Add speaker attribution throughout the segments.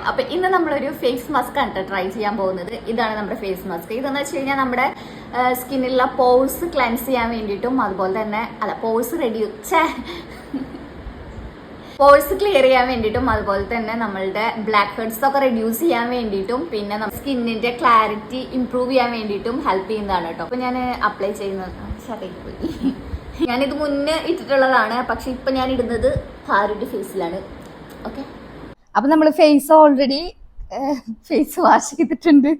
Speaker 1: അപ്പൊ ഇന്ന് നമ്മളൊരു ഫേസ് മാസ്ക് ആണ് ട്രൈ ചെയ്യാൻ പോകുന്നത്. ഇതാണ് നമ്മുടെ ഫേസ് മാസ്ക്. ഇതെന്ന് വെച്ച് കഴിഞ്ഞാൽ നമ്മുടെ സ്കിന്നിലുള്ള പോഴ്സ് ക്ലെൻസ് ചെയ്യാൻ വേണ്ടിയിട്ടും അതുപോലെ തന്നെ പോഴ്സ് ക്ലിയർ ചെയ്യാൻ വേണ്ടിയിട്ടും അതുപോലെ തന്നെ നമ്മളുടെ ബ്ലാക്ക് ഹെഡ്സ് ഒക്കെ റെഡ്യൂസ് ചെയ്യാൻ വേണ്ടിയിട്ടും പിന്നെ നമ്മുടെ സ്കിന്നിന്റെ ക്ലാരിറ്റി ഇംപ്രൂവ് ചെയ്യാൻ വേണ്ടിയിട്ടും ഹെൽപ്പ് ചെയ്യുന്നതാണ് കേട്ടോ. അപ്പൊ ഞാൻ അപ്ലൈ ചെയ്യുന്നത് ഞാനിത് മുന്നേ ഇട്ടിട്ടുള്ളതാണ്, പക്ഷെ ഇപ്പൊ ഞാൻ ഇടുന്നത് പാരുടെ ഫേസിലാണ്. ഓക്കെ, അപ്പൊ നമ്മൾ ഫേസ് ഓൾറെഡി ഫേസ് വാഷ് ചെയ്തിട്ടുണ്ട്.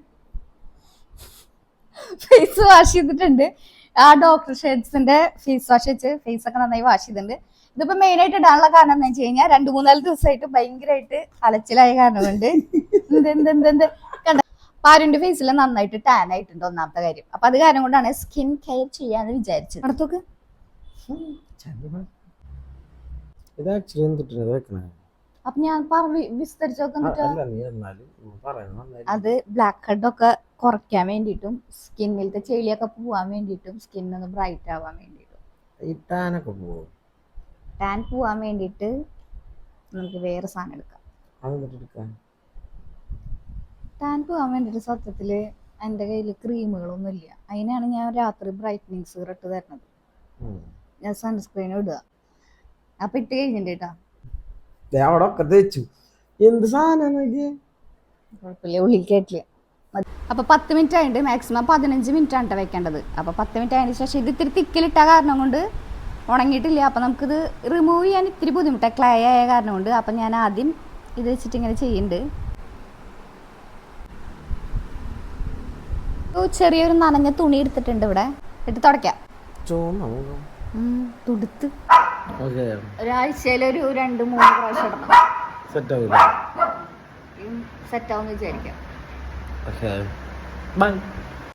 Speaker 1: ആ ഡോക്ടർ ഷെഡ്സിന്റെ ഫേസ് വാഷ് വെച്ച് ഫേസ് ഒക്കെ നന്നായി വാഷ് ചെയ്തിട്ടുണ്ട്. ഇതിപ്പോ മെയിൻ ആയിട്ട് ഇടാനുള്ള കാരണം എന്താ വെച്ച് കഴിഞ്ഞാൽ 2-3 ദിവസമായിട്ട് ഭയങ്കരമായിട്ട് അലച്ചിലായ കാരണം കൊണ്ട് കണ്ട പാരുന്റെ ഫേസിൽ നന്നായിട്ട് ടാൻ ആയിട്ടുണ്ട്. ഒന്നാമത്തെ കാര്യം. അപ്പൊ അത് കാരണം കൊണ്ടാണ് സ്കിൻ കെയർ ചെയ്യാന്ന് വിചാരിച്ചത്. അടുത്തൊക്കെ അപ്പൊ ഞാൻ വിസ്തരിച്ചു അത് ബ്ലാക്ക് ഹെഡ് ഒക്കെ കുറയ്ക്കാൻ വേണ്ടിട്ടും സ്കിന്നിലത്തെ ചെളിയൊക്കെ പോവാൻ വേണ്ടിട്ടും സ്കിന്നൊന്ന് ബ്രൈറ്റ് ആവാൻ വേണ്ടിട്ടും ടാൻ പോവാൻ വേണ്ടിട്ട് നമുക്ക് വേറെ സാധനം എടുക്കാം. ടാൻ പോവാൻ വേണ്ടിട്ട് സത്യത്തില് എന്റെ കയ്യില് ക്രീമുകളൊന്നും ഇല്ല. അതിനാണ് ഞാൻ രാത്രി ബ്രൈറ്റ്നിങ് സീറം ഇട്ട് തരുന്നത്. ഞാൻ സൺസ്ക്രീൻ ഇടുക. അപ്പൊ ഇട്ട് കഴിഞ്ഞിട്ടാ കുഴപ്പമില്ല, ഉള്ളിൽ കേട്ടില്ല. അപ്പൊ 10 മിനിറ്റ് ആയിട്ട് മാക്സിമം 15 മിനിറ്റ് ആണ് വെക്കേണ്ടത്. അപ്പൊ 10 മിനിറ്റ് ആയതിനു ശേഷം ഇത് ഇത്തിരി തിക്കിലിട്ട കാരണം കൊണ്ട് ഉണങ്ങിയിട്ടില്ല. അപ്പൊ നമുക്കിത് റിമൂവ് ചെയ്യാൻ ഇത്തിരി ബുദ്ധിമുട്ടാണ്, ക്ലേ ആയ കാരണം കൊണ്ട്. അപ്പൊ ഞാൻ ആദ്യം ഇത് വെച്ചിട്ട് ഇങ്ങനെ ചെയ്യുന്നുണ്ട്. ചെറിയൊരു നനഞ്ഞ തുണി എടുത്തിട്ടുണ്ട്, ഇവിടെ ഇട്ട് തുടയ്ക്കാം. തുടുത്ത് ഒരാഴ്ചയിൽ ഒരു 2-3 പ്രാവശ്യം ഇടണം. സെറ്റ് ആവുമെന്ന് വിചാരിക്കാം.